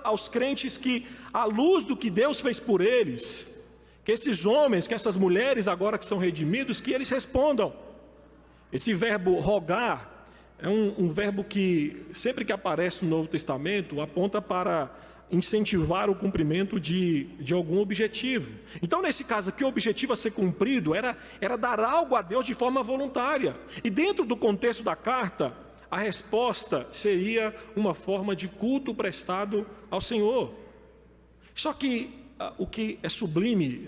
aos crentes que, à luz do que Deus fez por eles, que esses homens, que essas mulheres agora que são redimidos, que eles respondam. Esse verbo rogar é um verbo que sempre que aparece no Novo Testamento aponta para incentivar o cumprimento de algum objetivo. Então nesse caso aqui o objetivo a ser cumprido era dar algo a Deus de forma voluntária. E dentro do contexto da carta, a resposta seria uma forma de culto prestado ao Senhor. Só que o que é sublime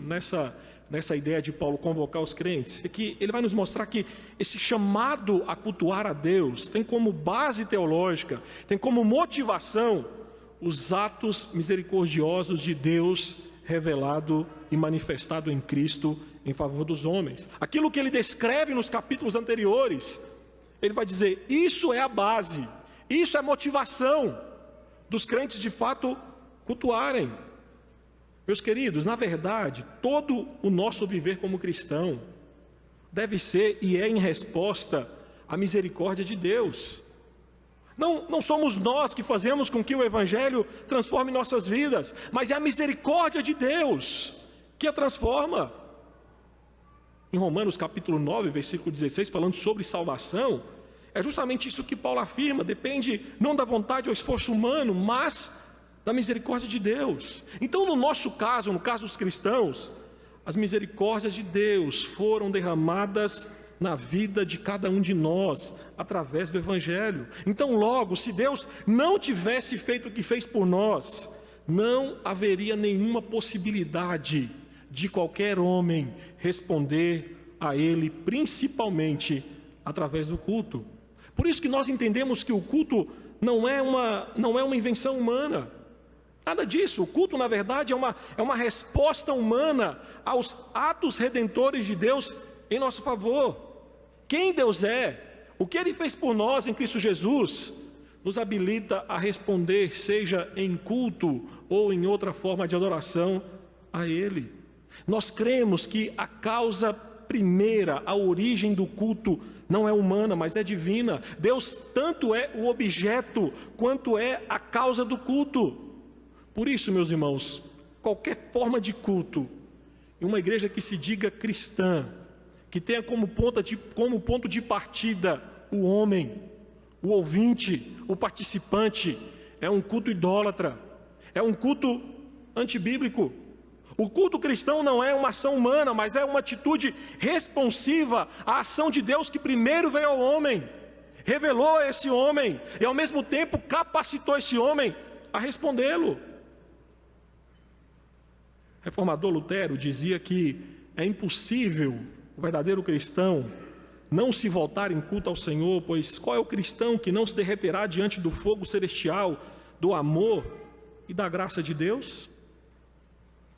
nessa ideia de Paulo convocar os crentes é que ele vai nos mostrar que esse chamado a cultuar a Deus tem como base teológica, tem como motivação os atos misericordiosos de Deus revelado e manifestado em Cristo em favor dos homens. Aquilo que ele descreve nos capítulos anteriores, ele vai dizer, isso é a base, isso é a motivação dos crentes de fato cultuarem. Meus queridos, na verdade, todo o nosso viver como cristão deve ser e é em resposta à misericórdia de Deus. Não somos nós que fazemos com que o Evangelho transforme nossas vidas, mas é a misericórdia de Deus que a transforma. Em Romanos capítulo 9, versículo 16, falando sobre salvação, é justamente isso que Paulo afirma, depende não da vontade ou esforço humano, mas da misericórdia de Deus. Então no nosso caso, no caso dos cristãos, as misericórdias de Deus foram derramadas na vida de cada um de nós, através do Evangelho. Então logo, se Deus não tivesse feito o que fez por nós, não haveria nenhuma possibilidade de qualquer homem responder a Ele, principalmente através do culto. Por isso que nós entendemos que o culto não é uma invenção humana. Nada disso. O culto, na verdade, é uma resposta humana aos atos redentores de Deus em nosso favor. Quem Deus é, o que Ele fez por nós em Cristo Jesus, nos habilita a responder, seja em culto ou em outra forma de adoração a Ele. Nós cremos que a causa primeira, a origem do culto, não é humana, mas é divina. Deus tanto é o objeto, quanto é a causa do culto. Por isso, meus irmãos, qualquer forma de culto, em uma igreja que se diga cristã, que tenha como ponto de partida o homem, o ouvinte, o participante, é um culto idólatra, é um culto antibíblico. O culto cristão não é uma ação humana, mas é uma atitude responsiva à ação de Deus que primeiro veio ao homem, revelou a esse homem e ao mesmo tempo capacitou esse homem a respondê-lo. O reformador Lutero dizia que é impossível o verdadeiro cristão não se voltar em culto ao Senhor, pois qual é o cristão que não se derreterá diante do fogo celestial, do amor e da graça de Deus?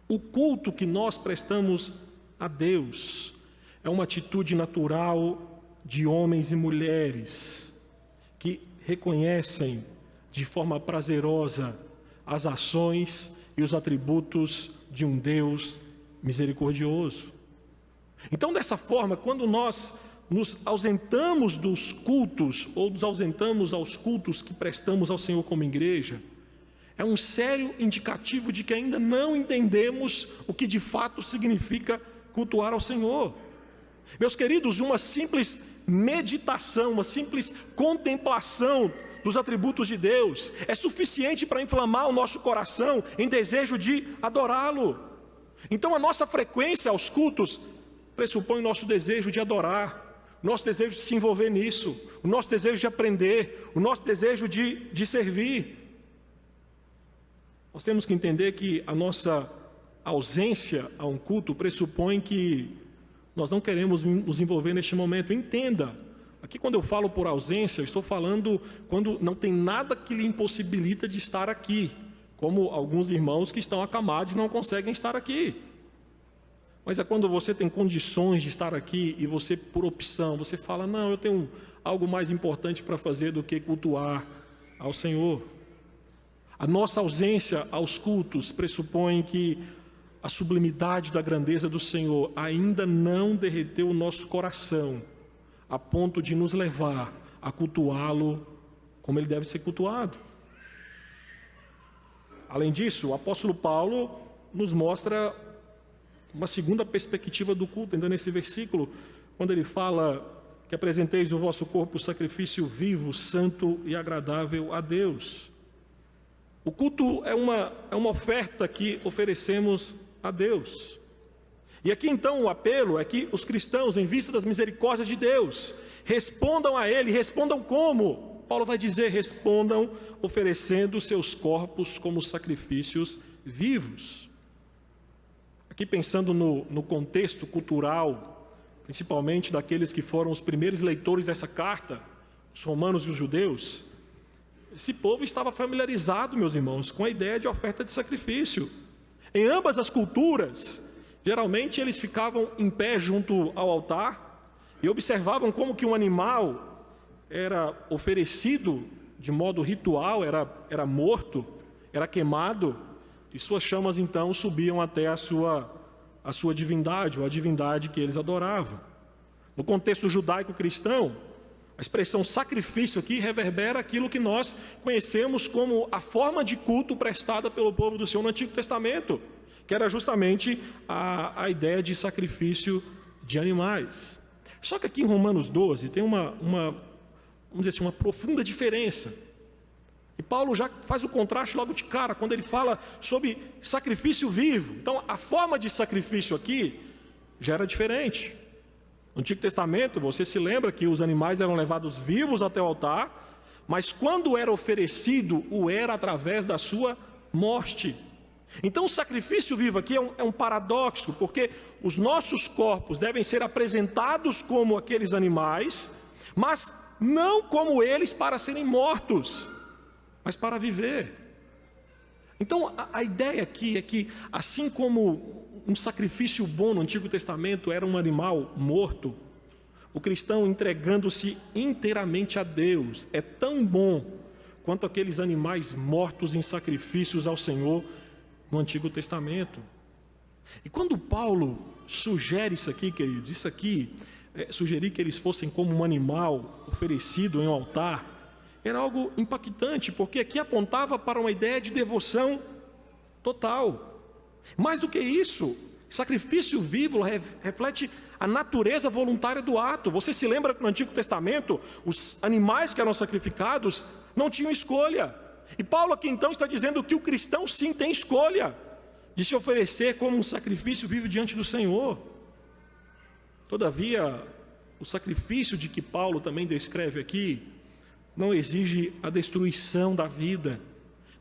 O culto que nós prestamos a Deus é uma atitude natural de homens e mulheres que reconhecem de forma prazerosa as ações e os atributos de um Deus misericordioso. Então, dessa forma, quando nós nos ausentamos dos cultos, ou nos ausentamos aos cultos que prestamos ao Senhor como igreja, é um sério indicativo de que ainda não entendemos o que de fato significa cultuar ao Senhor. Meus queridos, uma simples meditação, uma simples contemplação dos atributos de Deus é suficiente para inflamar o nosso coração em desejo de adorá-lo. Então a nossa frequência aos cultos pressupõe o nosso desejo de adorar, o nosso desejo de se envolver nisso, o nosso desejo de aprender, o nosso desejo de servir. Nós temos que entender que a nossa ausência a um culto pressupõe que nós não queremos nos envolver neste momento. Entenda, aqui quando eu falo por ausência, eu estou falando quando não tem nada que lhe impossibilita de estar aqui, como alguns irmãos que estão acamados e não conseguem estar aqui. Mas é quando você tem condições de estar aqui e você, por opção, você fala, não, eu tenho algo mais importante para fazer do que cultuar ao Senhor. A nossa ausência aos cultos pressupõe que a sublimidade da grandeza do Senhor ainda não derreteu o nosso coração, a ponto de nos levar a cultuá-lo como ele deve ser cultuado. Além disso, o apóstolo Paulo nos mostra uma segunda perspectiva do culto, ainda nesse versículo, quando ele fala que apresenteis o vosso corpo sacrifício vivo, santo e agradável a Deus. O culto é uma oferta que oferecemos a Deus. E aqui então o apelo é que os cristãos, em vista das misericórdias de Deus, respondam a Ele. Respondam como? Paulo vai dizer, respondam oferecendo seus corpos como sacrifícios vivos. Aqui pensando no contexto cultural, principalmente daqueles que foram os primeiros leitores dessa carta, os romanos e os judeus, esse povo estava familiarizado, meus irmãos, com a ideia de oferta de sacrifício. Em ambas as culturas, geralmente eles ficavam em pé junto ao altar e observavam como que um animal era oferecido de modo ritual, era morto, era queimado, e suas chamas então subiam até a sua divindade, ou a divindade que eles adoravam. No contexto judaico-cristão, a expressão sacrifício aqui reverbera aquilo que nós conhecemos como a forma de culto prestada pelo povo do Senhor no Antigo Testamento, que era justamente a ideia de sacrifício de animais. Só que aqui em Romanos 12 tem vamos dizer assim, uma profunda diferença. E Paulo já faz o contraste logo de cara, quando ele fala sobre sacrifício vivo. Então, a forma de sacrifício aqui já era diferente. No Antigo Testamento, você se lembra que os animais eram levados vivos até o altar, mas quando era oferecido, o era através da sua morte. Então, o sacrifício vivo aqui é um paradoxo, porque os nossos corpos devem ser apresentados como aqueles animais, mas não como eles para serem mortos, mas para viver. Então, a ideia aqui é que, assim como um sacrifício bom no Antigo Testamento era um animal morto, o cristão entregando-se inteiramente a Deus é tão bom quanto aqueles animais mortos em sacrifícios ao Senhor no Antigo Testamento. E quando Paulo sugere isso aqui, queridos, sugerir que eles fossem como um animal oferecido em um altar, era algo impactante, porque aqui apontava para uma ideia de devoção total. Mais do que isso, sacrifício vivo reflete a natureza voluntária do ato. Você se lembra que no Antigo Testamento, os animais que eram sacrificados não tinham escolha. E Paulo aqui então está dizendo que o cristão sim tem escolha de se oferecer como um sacrifício vivo diante do Senhor. Todavia, o sacrifício de que Paulo também descreve aqui não exige a destruição da vida,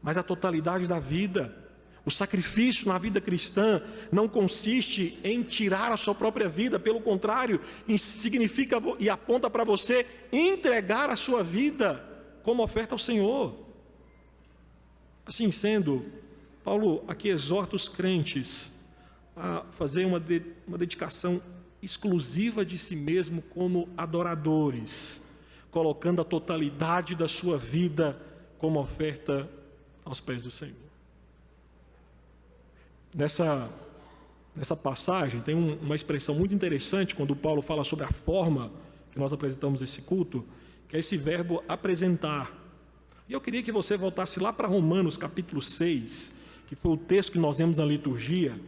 mas a totalidade da vida. O sacrifício na vida cristã não consiste em tirar a sua própria vida, pelo contrário, significa e aponta para você entregar a sua vida como oferta ao Senhor. Assim sendo, Paulo aqui exorta os crentes a fazer uma dedicação exclusiva de si mesmo como adoradores, colocando a totalidade da sua vida como oferta aos pés do Senhor. Nessa passagem tem uma expressão muito interessante quando Paulo fala sobre a forma que nós apresentamos esse culto, que é esse verbo apresentar. E eu queria que você voltasse lá para Romanos capítulo 6, que foi o texto que nós lemos na liturgia,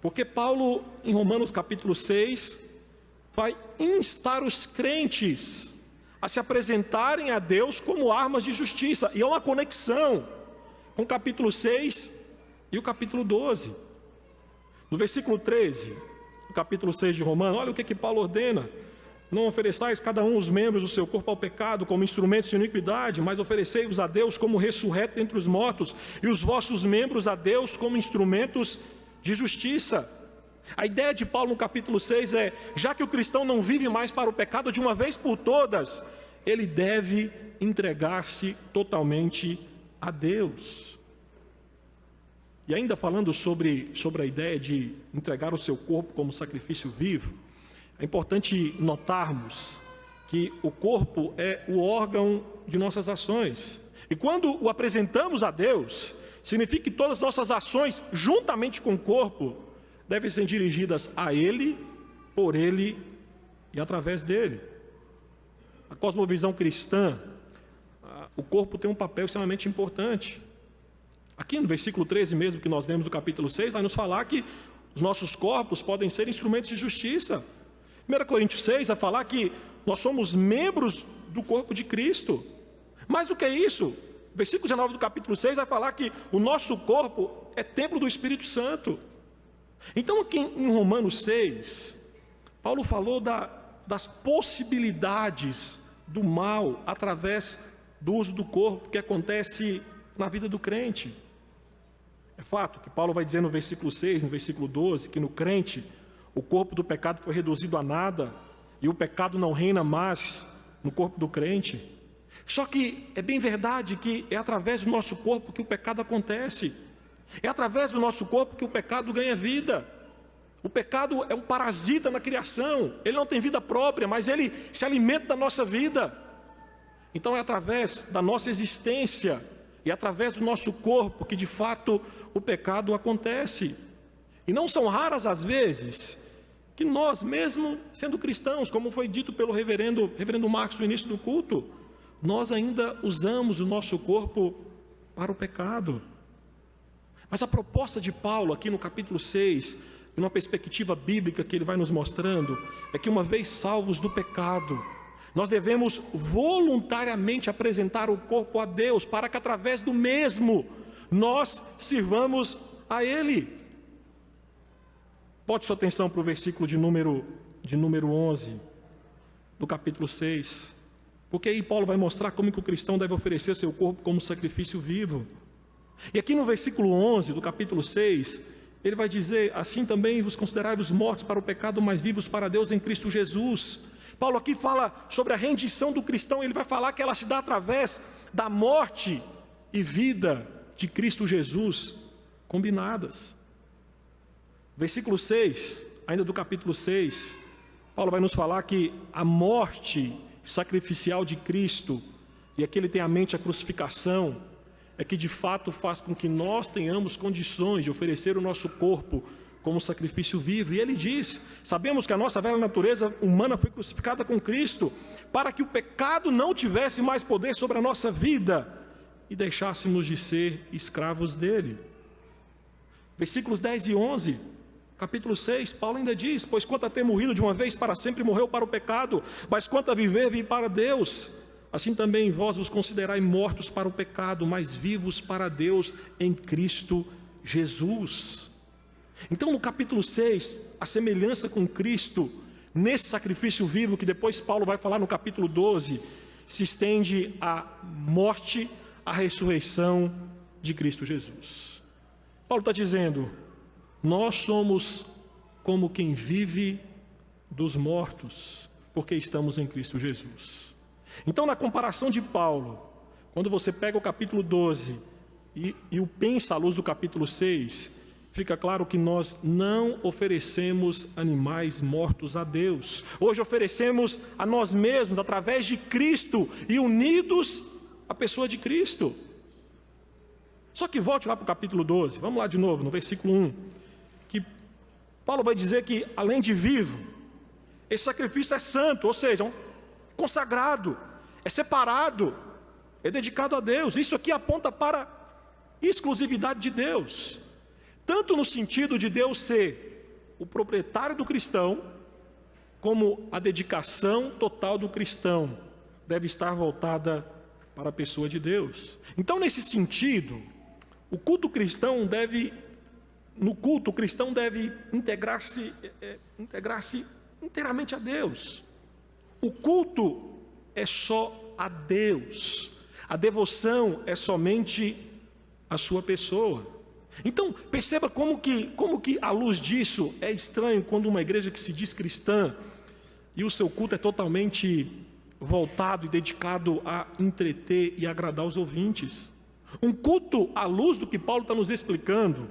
porque Paulo, em Romanos capítulo 6, vai instar os crentes a se apresentarem a Deus como armas de justiça. E há uma conexão com o capítulo 6 e o capítulo 12. No versículo 13, do capítulo 6 de Romanos, olha o que Paulo ordena: não ofereçais cada um os membros do seu corpo ao pecado como instrumentos de iniquidade, mas oferecei-vos a Deus como ressurreto dentre os mortos, e os vossos membros a Deus como instrumentos de justiça. A ideia de Paulo no capítulo 6 é: já que o cristão não vive mais para o pecado de uma vez por todas, ele deve entregar-se totalmente a Deus. E ainda falando sobre a ideia de entregar o seu corpo como sacrifício vivo, é importante notarmos que o corpo é o órgão de nossas ações. E quando o apresentamos a Deus, significa que todas as nossas ações, juntamente com o corpo, devem ser dirigidas a Ele, por Ele e através dEle. A cosmovisão cristã, o corpo tem um papel extremamente importante. Aqui no versículo 13 mesmo, que nós lemos do capítulo 6, vai nos falar que os nossos corpos podem ser instrumentos de justiça. 1 Coríntios 6 vai falar que nós somos membros do corpo de Cristo. Mais do que isso, versículo 19 do capítulo 6 vai falar que o nosso corpo é templo do Espírito Santo. Então aqui em Romanos 6, Paulo falou das possibilidades do mal através do uso do corpo que acontece na vida do crente. É fato que Paulo vai dizer no versículo 6, no versículo 12, que no crente o corpo do pecado foi reduzido a nada e o pecado não reina mais no corpo do crente. Só que é bem verdade que é através do nosso corpo que o pecado acontece. É através do nosso corpo que o pecado ganha vida. O pecado é um parasita na criação. Ele não tem vida própria, mas ele se alimenta da nossa vida. Então é através da nossa existência e através do nosso corpo que de fato o pecado acontece. E não são raras as vezes que nós, mesmo sendo cristãos, como foi dito pelo reverendo Marcos no início do culto, nós ainda usamos o nosso corpo para o pecado. Mas a proposta de Paulo aqui no capítulo 6, numa perspectiva bíblica que ele vai nos mostrando, é que uma vez salvos do pecado, nós devemos voluntariamente apresentar o corpo a Deus, para que através do mesmo nós sirvamos a Ele. Bote sua atenção para o versículo de número 11, do capítulo 6, porque aí Paulo vai mostrar como que o cristão deve oferecer seu corpo como sacrifício vivo. E aqui no versículo 11 do capítulo 6, ele vai dizer: assim também vos considerai-vos mortos para o pecado, mas vivos para Deus em Cristo Jesus. Paulo aqui fala sobre a rendição do cristão. Ele vai falar que ela se dá através da morte e vida de Cristo Jesus combinadas. Versículo 6, ainda do capítulo 6, Paulo vai nos falar que a morte sacrificial de Cristo, e aqui ele tem à mente a crucificação, é que de fato faz com que nós tenhamos condições de oferecer o nosso corpo como sacrifício vivo. E ele diz: sabemos que a nossa velha natureza humana foi crucificada com Cristo, para que o pecado não tivesse mais poder sobre a nossa vida e deixássemos de ser escravos dele. Versículos 10 e 11, capítulo 6, Paulo ainda diz: pois quanto a ter morrido de uma vez para sempre, morreu para o pecado, mas quanto a viver, vive para Deus. Assim também vós vos considerai mortos para o pecado, mas vivos para Deus em Cristo Jesus. Então no capítulo 6, a semelhança com Cristo, nesse sacrifício vivo, que depois Paulo vai falar no capítulo 12, se estende à morte, à ressurreição de Cristo Jesus. Paulo está dizendo: nós somos como quem vive dos mortos, porque estamos em Cristo Jesus. Então, na comparação de Paulo, quando você pega o capítulo 12 e o pensa à luz do capítulo 6, fica claro que nós não oferecemos animais mortos a Deus. Hoje oferecemos a nós mesmos através de Cristo e unidos à pessoa de Cristo. Só que volte lá para o capítulo 12, vamos lá de novo, no versículo 1, que Paulo vai dizer que além de vivo, esse sacrifício é santo, ou seja, consagrado, é separado, é dedicado a Deus. Isso aqui aponta para a exclusividade de Deus, tanto no sentido de Deus ser o proprietário do cristão, como a dedicação total do cristão deve estar voltada para a pessoa de Deus. Então, nesse sentido, no culto o cristão deve integrar-se inteiramente a Deus. O culto é só a Deus, a devoção é somente a sua pessoa. Então perceba como que à luz disso é estranho quando uma igreja que se diz cristã e o seu culto é totalmente voltado e dedicado a entreter e agradar os ouvintes. Um culto à luz do que Paulo está nos explicando,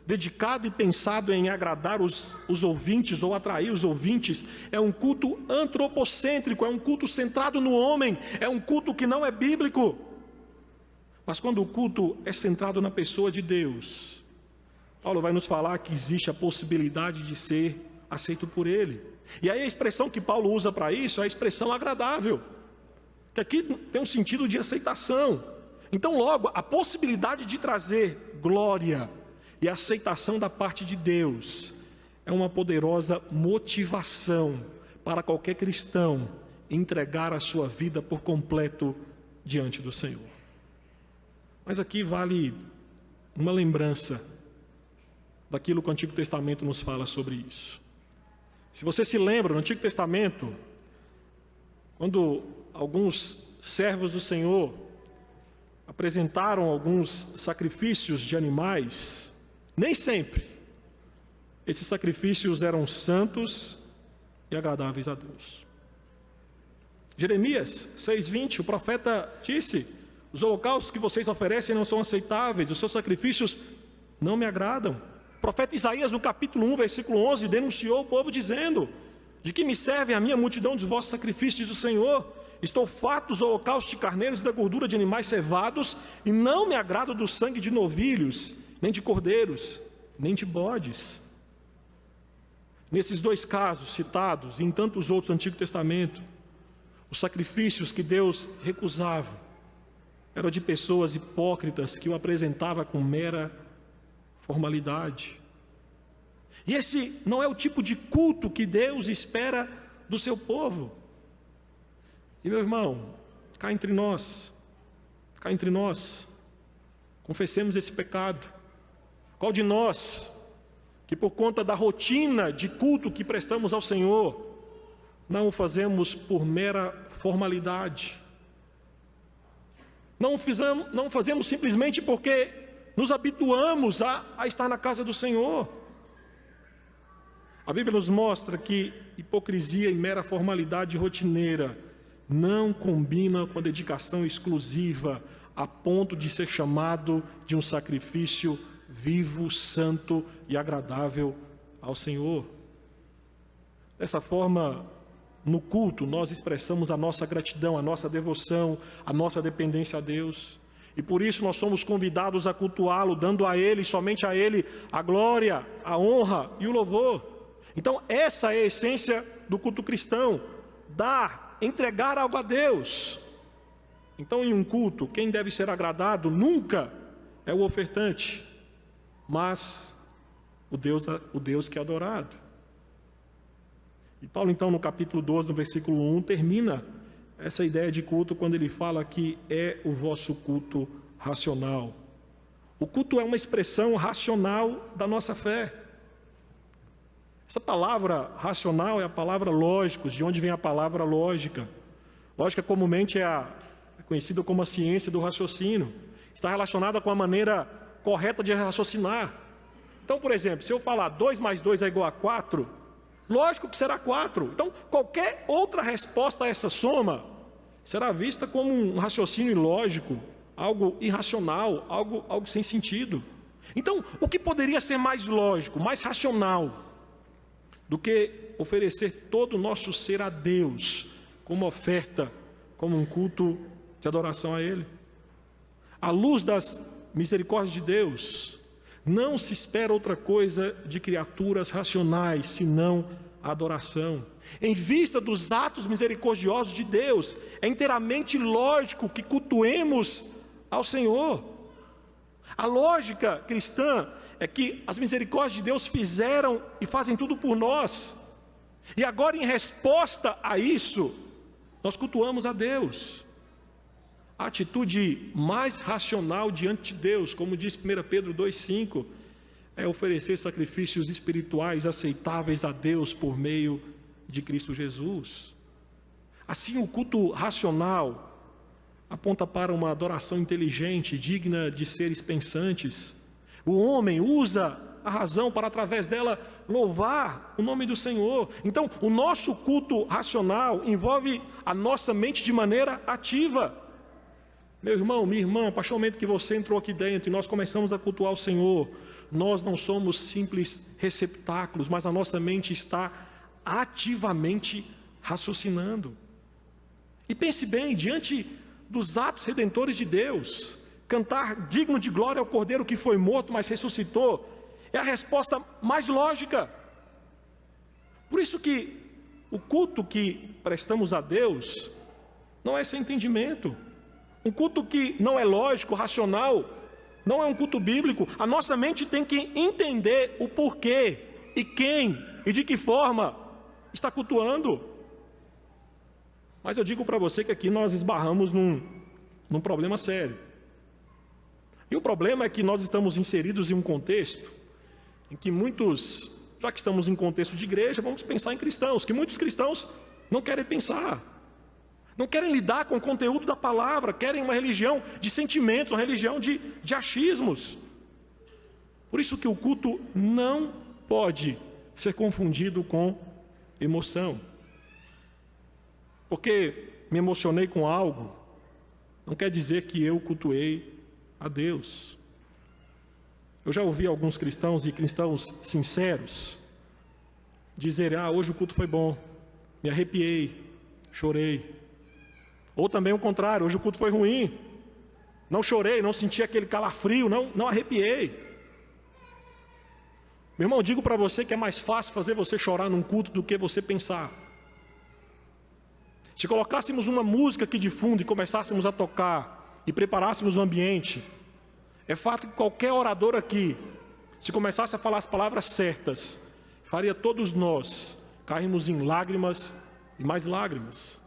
dedicado e pensado em agradar os ouvintes ou atrair os ouvintes, é um culto antropocêntrico, é um culto centrado no homem, é um culto que não é bíblico. Mas quando o culto é centrado na pessoa de Deus, Paulo vai nos falar que existe a possibilidade de ser aceito por Ele. E aí a expressão que Paulo usa para isso é a expressão agradável, que aqui tem um sentido de aceitação. Então, logo, a possibilidade de trazer glória e aceitação da parte de Deus é uma poderosa motivação para qualquer cristão entregar a sua vida por completo diante do Senhor. Mas aqui vale uma lembrança daquilo que o Antigo Testamento nos fala sobre isso. Se você se lembra, no Antigo Testamento, quando alguns servos do Senhor apresentaram alguns sacrifícios de animais, nem sempre esses sacrifícios eram santos e agradáveis a Deus. Jeremias 6:20, o profeta disse: os holocaustos que vocês oferecem não são aceitáveis, os seus sacrifícios não me agradam. O profeta Isaías, no capítulo 1, versículo 11, denunciou o povo dizendo: de que me serve a minha multidão dos vossos sacrifícios, diz o Senhor? Estou farto dos holocaustos de carneiros e da gordura de animais cevados, e não me agrado do sangue de novilhos, nem de cordeiros, nem de bodes. Nesses dois casos citados, e em tantos outros do Antigo Testamento, os sacrifícios que Deus recusava eram de pessoas hipócritas que o apresentavam com mera formalidade. E esse não é o tipo de culto que Deus espera do seu povo. E meu irmão, cá entre nós, confessemos esse pecado. Qual de nós, que por conta da rotina de culto que prestamos ao Senhor, não o fazemos por mera formalidade? Não fazemos simplesmente porque nos habituamos a estar na casa do Senhor. A Bíblia nos mostra que hipocrisia e mera formalidade rotineira não combina com a dedicação exclusiva a ponto de ser chamado de um sacrifício vivo, santo e agradável ao Senhor. Dessa forma, no culto, nós expressamos a nossa gratidão, a nossa devoção, a nossa dependência a Deus. E por isso nós somos convidados a cultuá-lo, dando a Ele, somente a Ele, a glória, a honra e o louvor. Então, essa é a essência do culto cristão: dar, entregar algo a Deus. Então, em um culto, quem deve ser agradado nunca é o ofertante, mas o Deus que é adorado. E Paulo, então, no capítulo 12, no versículo 1, termina essa ideia de culto quando ele fala que é o vosso culto racional. O culto é uma expressão racional da nossa fé. Essa palavra racional é a palavra lógicos, de onde vem a palavra lógica. Lógica comumente é conhecida como a ciência do raciocínio. Está relacionada com a maneira correta de raciocinar. Então, por exemplo, se eu falar 2 mais 2 é igual a 4, lógico que será 4. Então, qualquer outra resposta a essa soma será vista como um raciocínio ilógico, algo irracional, algo sem sentido. Então, o que poderia ser mais lógico, mais racional, do que oferecer todo o nosso ser a Deus, como oferta, como um culto de adoração a Ele? À luz das misericórdias de Deus, não se espera outra coisa de criaturas racionais, senão a adoração. Em vista dos atos misericordiosos de Deus, é inteiramente lógico que cultuemos ao Senhor. A lógica cristã é que as misericórdias de Deus fizeram e fazem tudo por nós. E agora, em resposta a isso, nós cultuamos a Deus. A atitude mais racional diante de Deus, como diz 1 Pedro 2,5, é oferecer sacrifícios espirituais aceitáveis a Deus por meio de Cristo Jesus. Assim, o culto racional aponta para uma adoração inteligente, digna de seres pensantes. O homem usa a razão para, através dela, louvar o nome do Senhor. Então, o nosso culto racional envolve a nossa mente de maneira ativa. Meu irmão, minha irmã, a partir do momento que você entrou aqui dentro e nós começamos a cultuar o Senhor, nós não somos simples receptáculos, mas a nossa mente está ativamente raciocinando. E pense bem, diante dos atos redentores de Deus, cantar digno de glória ao Cordeiro que foi morto, mas ressuscitou, é a resposta mais lógica. Por isso que o culto que prestamos a Deus não é sem entendimento. Um culto que não é lógico, racional, não é um culto bíblico. A nossa mente tem que entender o porquê e quem e de que forma está cultuando. Mas eu digo para você que aqui nós esbarramos num problema sério. E o problema é que nós estamos inseridos em um contexto em que muitos, já que estamos em contexto de igreja, vamos pensar em cristãos, que muitos cristãos não querem pensar. Não querem lidar com o conteúdo da palavra, querem uma religião de sentimentos, uma religião de achismos. Por isso que o culto não pode ser confundido com emoção. Porque me emocionei com algo, não quer dizer que eu cultuei a Deus. Eu já ouvi alguns cristãos e cristãos sinceros dizerem: hoje o culto foi bom, me arrepiei, chorei. Ou também o contrário, hoje o culto foi ruim, não chorei, não senti aquele calafrio, não arrepiei. Meu irmão, digo para você que é mais fácil fazer você chorar num culto do que você pensar. Se colocássemos uma música aqui de fundo e começássemos a tocar e preparássemos o ambiente, é fato que qualquer orador aqui, se começasse a falar as palavras certas, faria todos nós cairmos em lágrimas e mais lágrimas.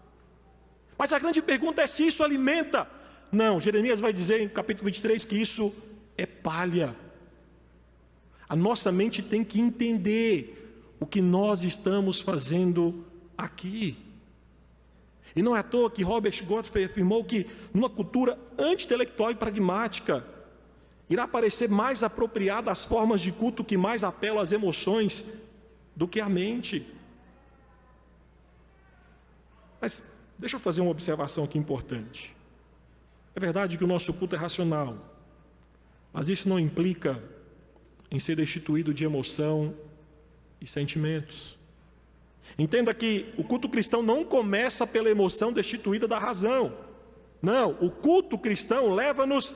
Mas a grande pergunta é se isso alimenta. Não, Jeremias vai dizer em capítulo 23 que isso é palha. A nossa mente tem que entender o que nós estamos fazendo aqui. E não é à toa que Robert Godfrey afirmou que numa cultura anti-intelectual e pragmática, irá parecer mais apropriada as formas de culto que mais apelam às emoções do que à mente. Mas deixa eu fazer uma observação aqui importante. É verdade que o nosso culto é racional, mas isso não implica em ser destituído de emoção e sentimentos. Entenda que o culto cristão não começa pela emoção destituída da razão. Não, o culto cristão leva-nos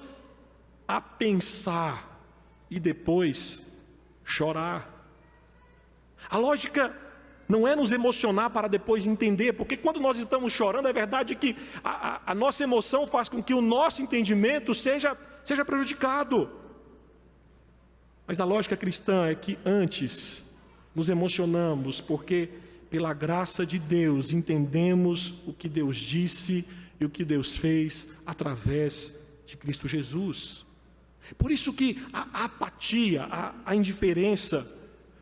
a pensar e depois chorar. A lógica não é nos emocionar para depois entender, porque quando nós estamos chorando, é verdade que a nossa emoção faz com que o nosso entendimento seja prejudicado. Mas a lógica cristã é que antes nos emocionamos, porque pela graça de Deus entendemos o que Deus disse e o que Deus fez através de Cristo Jesus. Por isso que a apatia, a indiferença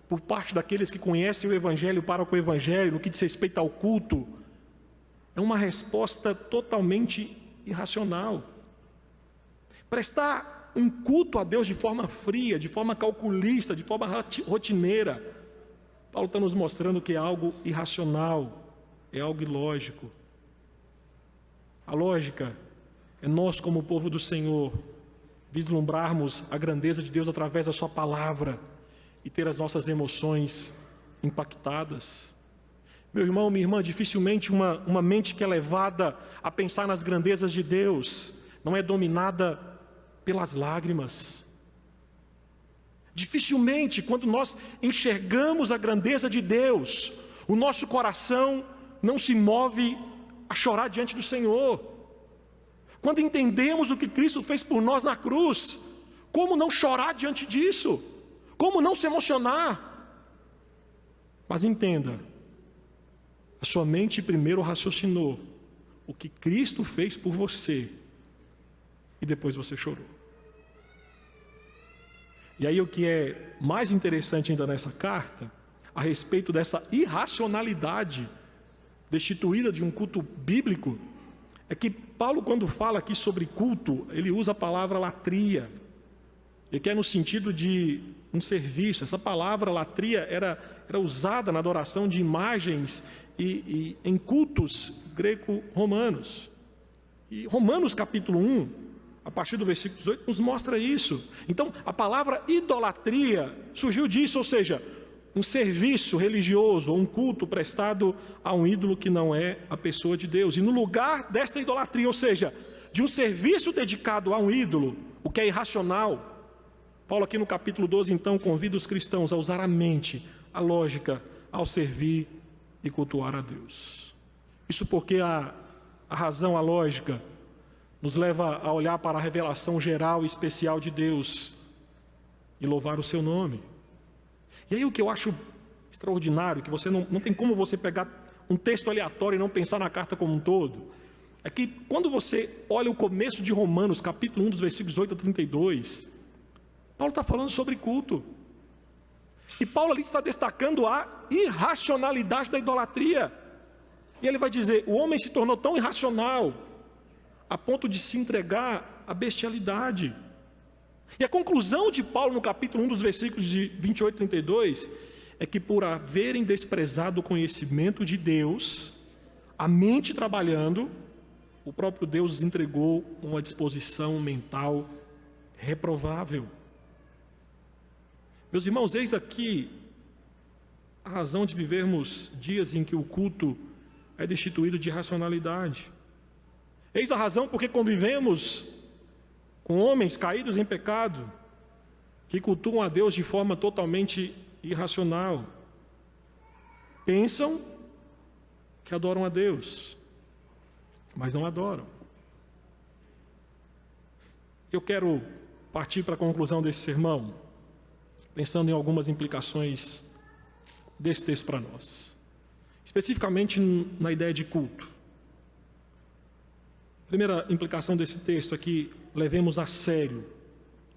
por parte daqueles que conhecem o Evangelho para com o Evangelho, no que diz respeito ao culto, é uma resposta totalmente irracional. Prestar um culto a Deus de forma fria, de forma calculista, de forma rotineira, Paulo está nos mostrando que é algo irracional, é algo ilógico. A lógica é nós, como povo do Senhor, vislumbrarmos a grandeza de Deus através da sua palavra e ter as nossas emoções impactadas. Meu irmão, minha irmã, dificilmente uma mente que é levada a pensar nas grandezas de Deus não é dominada pelas lágrimas. Dificilmente, quando nós enxergamos a grandeza de Deus, o nosso coração não se move a chorar diante do Senhor. Quando entendemos o que Cristo fez por nós na cruz, como não chorar diante disso? Como não se emocionar? Mas entenda, a sua mente primeiro raciocinou o que Cristo fez por você, e depois você chorou. E aí o que é mais interessante ainda nessa carta, a respeito dessa irracionalidade destituída de um culto bíblico, é que Paulo, quando fala aqui sobre culto, ele usa a palavra latria, ele quer no sentido de um serviço. Essa palavra latria era usada na adoração de imagens e em cultos greco-romanos. E Romanos capítulo 1, a partir do versículo 18, nos mostra isso. Então, a palavra idolatria surgiu disso, ou seja, um serviço religioso, ou um culto prestado a um ídolo que não é a pessoa de Deus. E no lugar desta idolatria, ou seja, de um serviço dedicado a um ídolo, o que é irracional, Paulo aqui no capítulo 12, então, convida os cristãos a usar a mente, a lógica, ao servir e cultuar a Deus. Isso porque a razão, a lógica, nos leva a olhar para a revelação geral e especial de Deus e louvar o seu nome. E aí o que eu acho extraordinário, que você não tem como você pegar um texto aleatório e não pensar na carta como um todo, é que quando você olha o começo de Romanos, capítulo 1, dos versículos 8 a 32, Paulo está falando sobre culto. E Paulo ali está destacando a irracionalidade da idolatria. E ele vai dizer, o homem se tornou tão irracional, a ponto de se entregar à bestialidade. E a conclusão de Paulo no capítulo 1, dos versículos de 28 a 32, é que por haverem desprezado o conhecimento de Deus, a mente trabalhando, o próprio Deus os entregou uma disposição mental reprovável. Meus irmãos, eis aqui a razão de vivermos dias em que o culto é destituído de racionalidade. Eis a razão porque convivemos com homens caídos em pecado, que cultuam a Deus de forma totalmente irracional. Pensam que adoram a Deus, mas não adoram. Eu quero partir para a conclusão desse sermão, pensando em algumas implicações desse texto para nós, especificamente na ideia de culto. A primeira implicação desse texto é que levemos a sério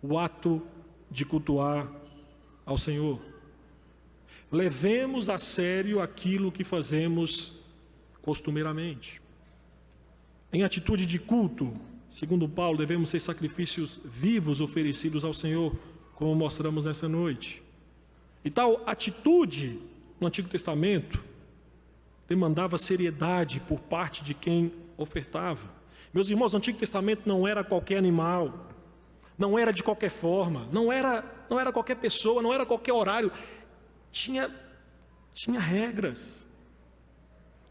o ato de cultuar ao Senhor. Levemos a sério aquilo que fazemos costumeiramente. Em atitude de culto, segundo Paulo, devemos ser sacrifícios vivos oferecidos ao Senhor, como mostramos nessa noite. E tal atitude, no Antigo Testamento, demandava seriedade por parte de quem ofertava. Meus irmãos, o Antigo Testamento não era qualquer animal, não era de qualquer forma, não era qualquer pessoa, não era qualquer horário. Tinha regras.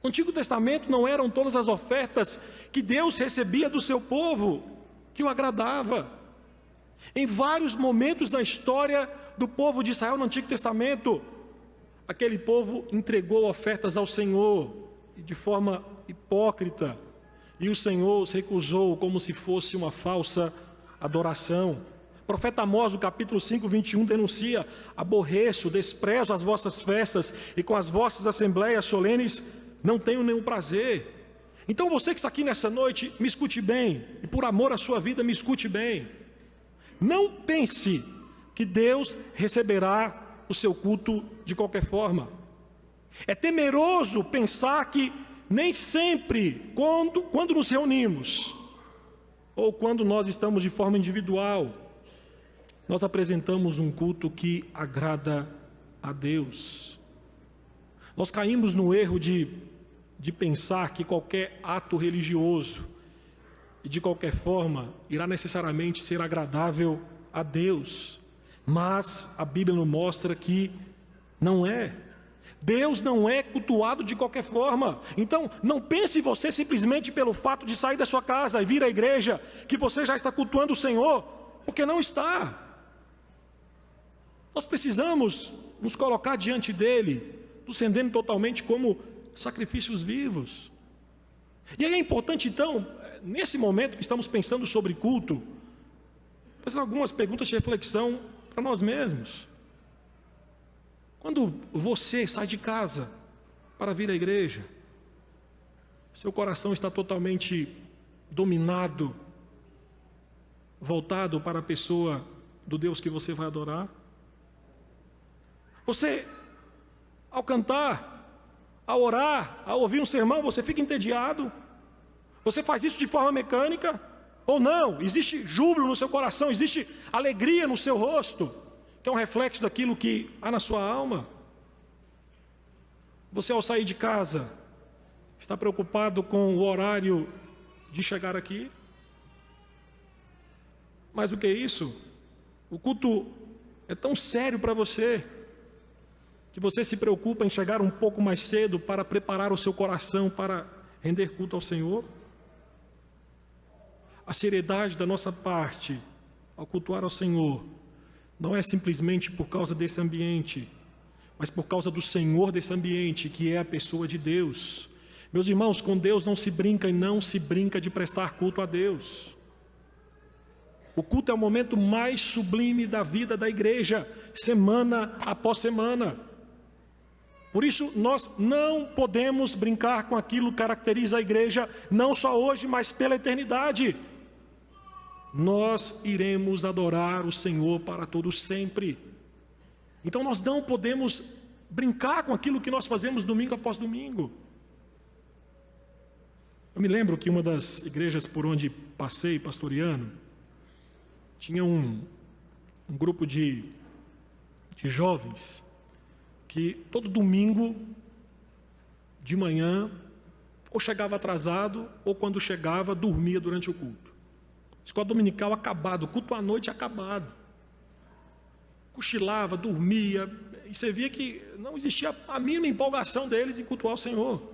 No Antigo Testamento não eram todas as ofertas que Deus recebia do seu povo que o agradava. Em vários momentos na história do povo de Israel no Antigo Testamento, aquele povo entregou ofertas ao Senhor de forma hipócrita, e o Senhor os recusou como se fosse uma falsa adoração. O profeta Amós, no capítulo 5, 21, denuncia: aborreço, desprezo as vossas festas, e com as vossas assembleias solenes não tenho nenhum prazer. Então você que está aqui nessa noite, me escute bem, e por amor à sua vida, me escute bem. Não pense que Deus receberá o seu culto de qualquer forma. É temeroso pensar que nem sempre, quando nos reunimos, ou quando nós estamos de forma individual, nós apresentamos um culto que agrada a Deus. Nós caímos no erro de pensar que qualquer ato religioso, e de qualquer forma, irá necessariamente ser agradável a Deus. Mas a Bíblia nos mostra que não é. Deus não é cultuado de qualquer forma. Então, não pense você simplesmente pelo fato de sair da sua casa e vir à igreja, que você já está cultuando o Senhor, porque não está. Nós precisamos nos colocar diante dele, nos rendendo totalmente como sacrifícios vivos. E aí é importante então, nesse momento que estamos pensando sobre culto, fazer algumas perguntas de reflexão para nós mesmos. Quando você sai de casa para vir à igreja, seu coração está totalmente dominado, voltado para a pessoa do Deus que você vai adorar? Você, ao cantar, ao orar, ao ouvir um sermão, você fica entediado? Você faz isso de forma mecânica? Ou não? Existe júbilo no seu coração, existe alegria no seu rosto, que é um reflexo daquilo que há na sua alma? Você, ao sair de casa, está preocupado com o horário de chegar aqui? Mais do que isso, o culto é tão sério para você, que você se preocupa em chegar um pouco mais cedo para preparar o seu coração para render culto ao Senhor? A seriedade da nossa parte ao cultuar ao Senhor não é simplesmente por causa desse ambiente, mas por causa do Senhor desse ambiente, que é a pessoa de Deus. Meus irmãos, com Deus não se brinca e não se brinca de prestar culto a Deus. O culto é o momento mais sublime da vida da igreja, semana após semana. Por isso, nós não podemos brincar com aquilo que caracteriza a igreja, não só hoje, mas pela eternidade. Nós iremos adorar o Senhor para todos sempre. Então nós não podemos brincar com aquilo que nós fazemos domingo após domingo. Eu me lembro que uma das igrejas por onde passei pastoreando, tinha um grupo de jovens que todo domingo de manhã ou chegava atrasado ou quando chegava dormia durante o culto. Escola dominical acabado, culto à noite acabado. Cochilava, dormia, e você via que não existia a mínima empolgação deles em cultuar o Senhor.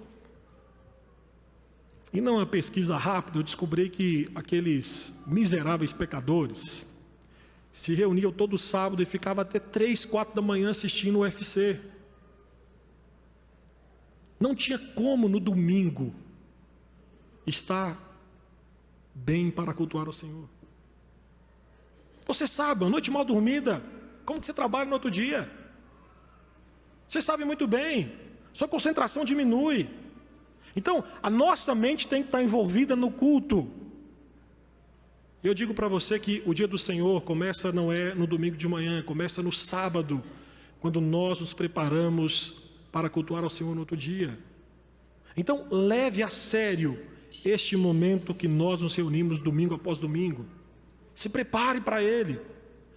E numa pesquisa rápida eu descobri que aqueles miseráveis pecadores se reuniam todo sábado e ficavam até 3, 4 da manhã assistindo o UFC. Não tinha como no domingo estar bem para cultuar o Senhor. Você sabe, uma noite mal dormida, como que você trabalha no outro dia? Você sabe muito bem, sua concentração diminui. Então, a nossa mente tem que estar envolvida no culto. Eu digo para você que o dia do Senhor começa não é no domingo de manhã, começa no sábado, quando nós nos preparamos para cultuar ao Senhor no outro dia. Então, leve a sério este momento que nós nos reunimos domingo após domingo. Se prepare para ele,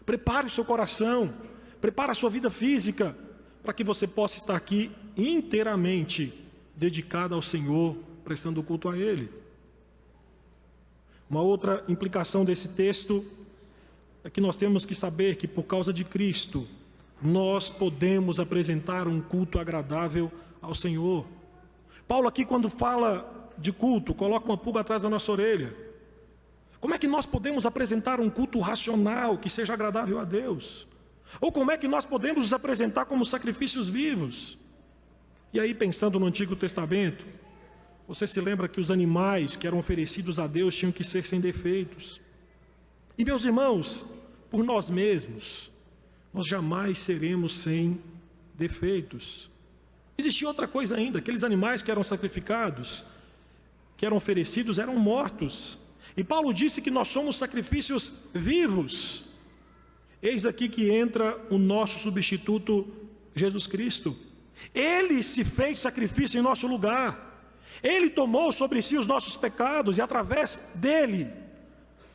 prepare o seu coração, prepare a sua vida física, para que você possa estar aqui inteiramente dedicado ao Senhor, prestando culto a ele. Uma outra implicação desse texto é que nós temos que saber que por causa de Cristo, nós podemos apresentar um culto agradável ao Senhor. Paulo aqui, quando fala de culto, coloca uma pulga atrás da nossa orelha. Como é que nós podemos apresentar um culto racional que seja agradável a Deus? Ou como é que nós podemos nos apresentar como sacrifícios vivos? E aí, pensando no Antigo Testamento, você se lembra que os animais que eram oferecidos a Deus tinham que ser sem defeitos. E meus irmãos, por nós mesmos, nós jamais seremos sem defeitos. Existia outra coisa ainda, aqueles animais que eram sacrificados, que eram oferecidos, eram mortos. E Paulo disse que nós somos sacrifícios vivos. Eis aqui que entra o nosso substituto, Jesus Cristo. Ele se fez sacrifício em nosso lugar. Ele tomou sobre si os nossos pecados e através dele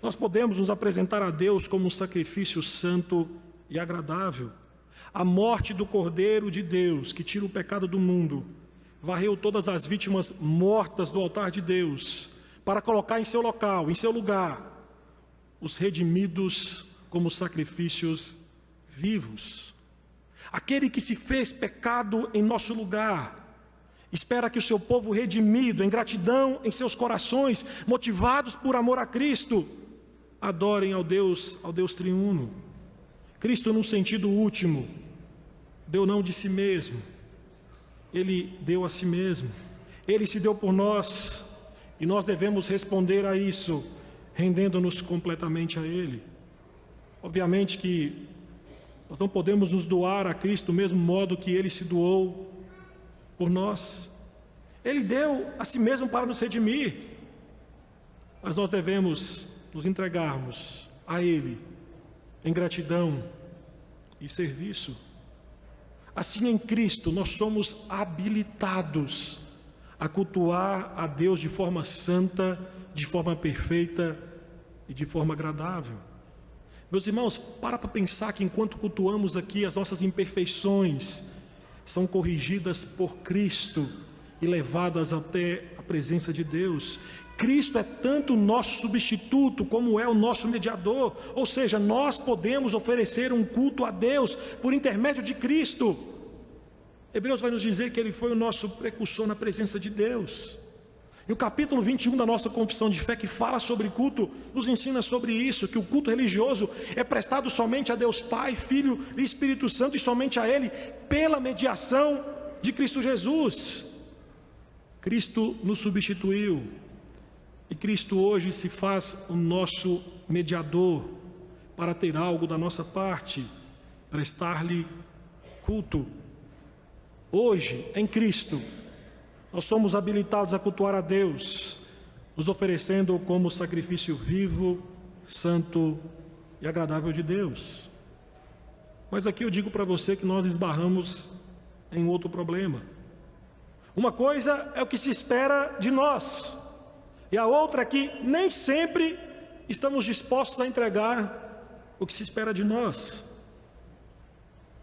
nós podemos nos apresentar a Deus como um sacrifício santo e agradável. A morte do Cordeiro de Deus, que tira o pecado do mundo, varreu todas as vítimas mortas do altar de Deus, para colocar em seu local, em seu lugar, os redimidos como sacrifícios vivos. Aquele que se fez pecado em nosso lugar, espera que o seu povo redimido, em gratidão em seus corações, motivados por amor a Cristo, adorem ao Deus triuno. Cristo, num sentido último, deu não de si mesmo, Ele deu a si mesmo, Ele se deu por nós, e nós devemos responder a isso, rendendo-nos completamente a Ele. Obviamente que nós não podemos nos doar a Cristo do mesmo modo que Ele se doou por nós. Ele deu a si mesmo para nos redimir, mas nós devemos nos entregarmos a Ele em gratidão e serviço. Assim, em Cristo, nós somos habilitados a cultuar a Deus de forma santa, de forma perfeita e de forma agradável. Meus irmãos, para pensar que enquanto cultuamos aqui, as nossas imperfeições são corrigidas por Cristo e levadas até a presença de Deus. Cristo é tanto o nosso substituto como é o nosso mediador, ou seja, nós podemos oferecer um culto a Deus por intermédio de Cristo. Hebreus vai nos dizer que Ele foi o nosso precursor na presença de Deus. E o capítulo 21 da nossa confissão de fé, que fala sobre culto, nos ensina sobre isso, que o culto religioso é prestado somente a Deus Pai, Filho e Espírito Santo, e somente a Ele, pela mediação de Cristo Jesus. Cristo nos substituiu e Cristo hoje se faz o nosso mediador para ter algo da nossa parte, prestar-lhe culto. Hoje, em Cristo, nós somos habilitados a cultuar a Deus, nos oferecendo como sacrifício vivo, santo e agradável de Deus. Mas aqui eu digo para você que nós esbarramos em outro problema. Uma coisa é o que se espera de nós, e a outra é que nem sempre estamos dispostos a entregar o que se espera de nós.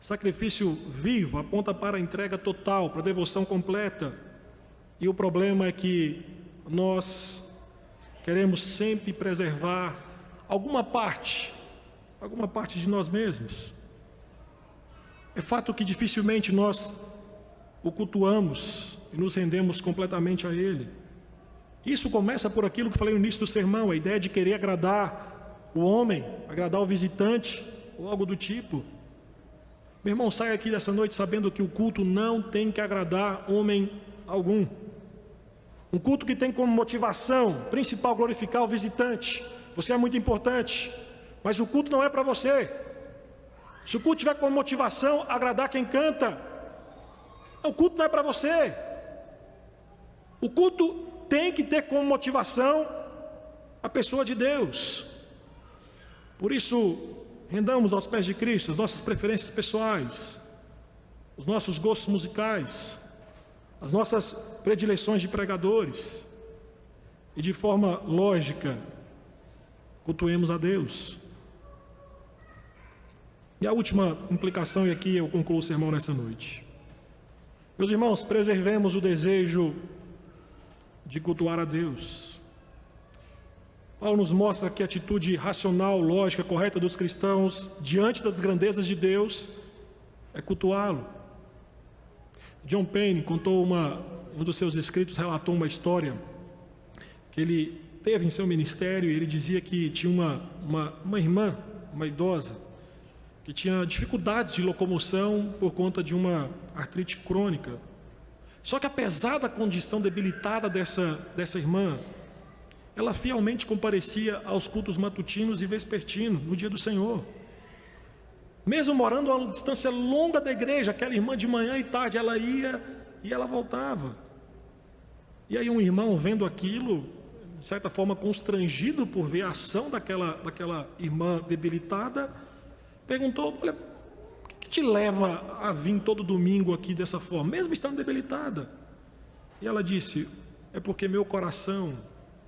Sacrifício vivo aponta para a entrega total, para a devoção completa. E o problema é que nós queremos sempre preservar alguma parte de nós mesmos. É fato que dificilmente nós o cultuamos e nos rendemos completamente a Ele. Isso começa por aquilo que falei no início do sermão, a ideia de querer agradar o homem, agradar o visitante, ou algo do tipo. Meu irmão, saia aqui dessa noite sabendo que o culto não tem que agradar homem algum. Um culto que tem como motivação principal glorificar o visitante. Você é muito importante, mas o culto não é para você. Se o culto tiver como motivação agradar quem canta, o culto não é para você. O culto tem que ter como motivação a pessoa de Deus. Por isso, rendamos aos pés de Cristo as nossas preferências pessoais, os nossos gostos musicais, as nossas predileções de pregadores, e de forma lógica, cultuemos a Deus. E a última implicação, e aqui eu concluo o sermão nessa noite. Meus irmãos, preservemos o desejo de cultuar a Deus. Paulo nos mostra que a atitude racional, lógica, correta dos cristãos diante das grandezas de Deus é cultuá-lo. John Payne contou um dos seus escritos, relatou uma história que ele teve em seu ministério, e ele dizia que tinha uma irmã, uma idosa, que tinha dificuldades de locomoção por conta de uma artrite crônica. Só que apesar da condição debilitada dessa irmã, ela fielmente comparecia aos cultos matutinos e vespertinos no dia do Senhor. Mesmo morando a uma distância longa da igreja, aquela irmã de manhã e tarde, ela ia e ela voltava. E aí um irmão, vendo aquilo, de certa forma constrangido por ver a ação daquela irmã debilitada, perguntou: olha, o que te leva a vir todo domingo aqui dessa forma, mesmo estando debilitada? E ela disse: é porque meu coração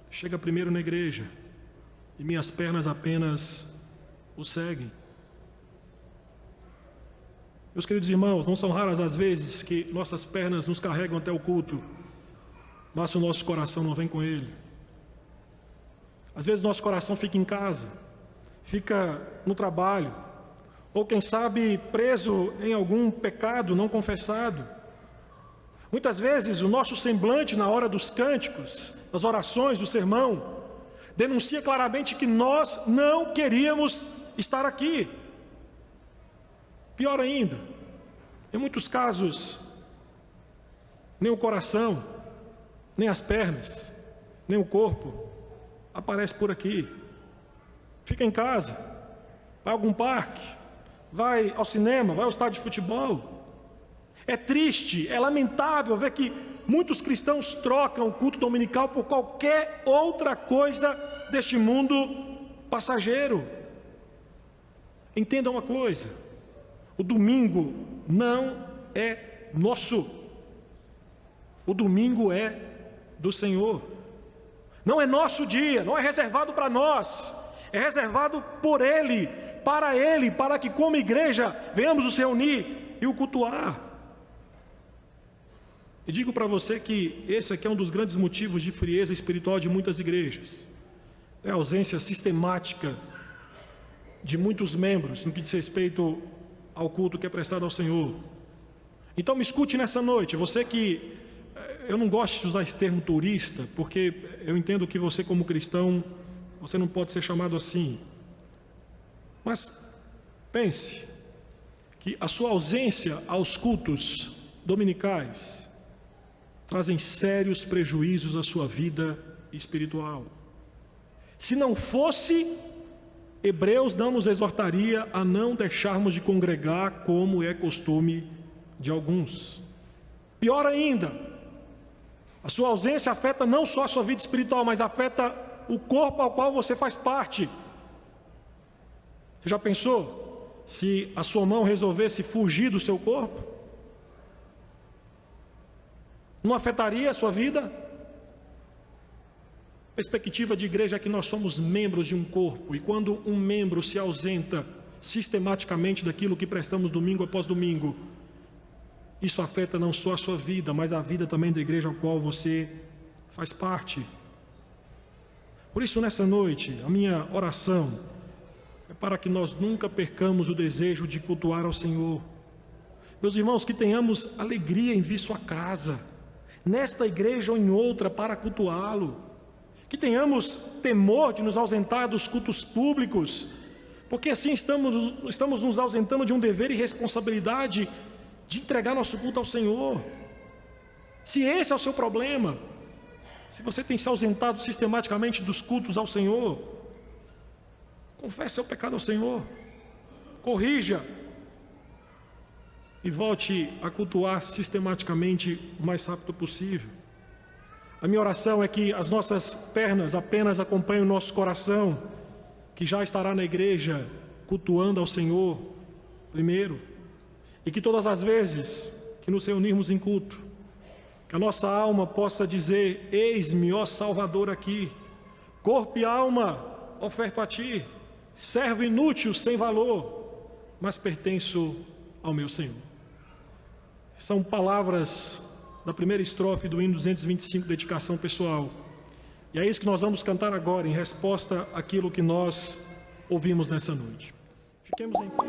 chega primeiro na igreja e minhas pernas apenas o seguem. Meus queridos irmãos, não são raras as vezes que nossas pernas nos carregam até o culto, mas o nosso coração não vem com ele. Às vezes nosso coração fica em casa, fica no trabalho, ou quem sabe preso em algum pecado não confessado. Muitas vezes o nosso semblante na hora dos cânticos, das orações, do sermão, denuncia claramente que nós não queríamos estar aqui. Pior ainda, em muitos casos, nem o coração, nem as pernas, nem o corpo aparece por aqui. Fica em casa, vai a algum parque, vai ao cinema, vai ao estádio de futebol. É triste, é lamentável ver que muitos cristãos trocam o culto dominical por qualquer outra coisa deste mundo passageiro. Entendam uma coisa: o domingo não é nosso. O domingo é do Senhor. Não é nosso dia, não é reservado para nós. É reservado por Ele, para que como igreja venhamos nos reunir e o cultuar. E digo para você que esse aqui é um dos grandes motivos de frieza espiritual de muitas igrejas. É a ausência sistemática de muitos membros no que diz respeito ao culto que é prestado ao Senhor. Então me escute nessa noite, você que... Eu não gosto de usar esse termo turista, porque eu entendo que você como cristão, você não pode ser chamado assim. Mas pense que a sua ausência aos cultos dominicais trazem sérios prejuízos à sua vida espiritual. Se não fosse, Hebreus não nos exortaria a não deixarmos de congregar como é costume de alguns. Pior ainda, a sua ausência afeta não só a sua vida espiritual, mas afeta o corpo ao qual você faz parte. Você já pensou se a sua mão resolvesse fugir do seu corpo? Não afetaria a sua vida? A perspectiva de igreja é que nós somos membros de um corpo, e quando um membro se ausenta sistematicamente daquilo que prestamos domingo após domingo, isso afeta não só a sua vida, mas a vida também da igreja ao qual você faz parte. Por isso, nessa noite, a minha oração é para que nós nunca percamos o desejo de cultuar ao Senhor. Meus irmãos, que tenhamos alegria em vir sua casa, nesta igreja ou em outra, para cultuá-lo. Que tenhamos temor de nos ausentar dos cultos públicos, porque assim estamos nos ausentando de um dever e responsabilidade de entregar nosso culto ao Senhor. Se esse é o seu problema, se você tem se ausentado sistematicamente dos cultos ao Senhor, confesse seu pecado ao Senhor, corrija e volte a cultuar sistematicamente o mais rápido possível. A minha oração é que as nossas pernas apenas acompanhem o nosso coração, que já estará na igreja cultuando ao Senhor primeiro, e que todas as vezes que nos reunirmos em culto, que a nossa alma possa dizer: eis-me, ó Salvador, aqui, corpo e alma oferto a Ti, servo inútil, sem valor, mas pertenço ao meu Senhor. São palavras da primeira estrofe do hino 225, dedicação pessoal. E é isso que nós vamos cantar agora, em resposta àquilo que nós ouvimos nessa noite. Fiquemos em pé.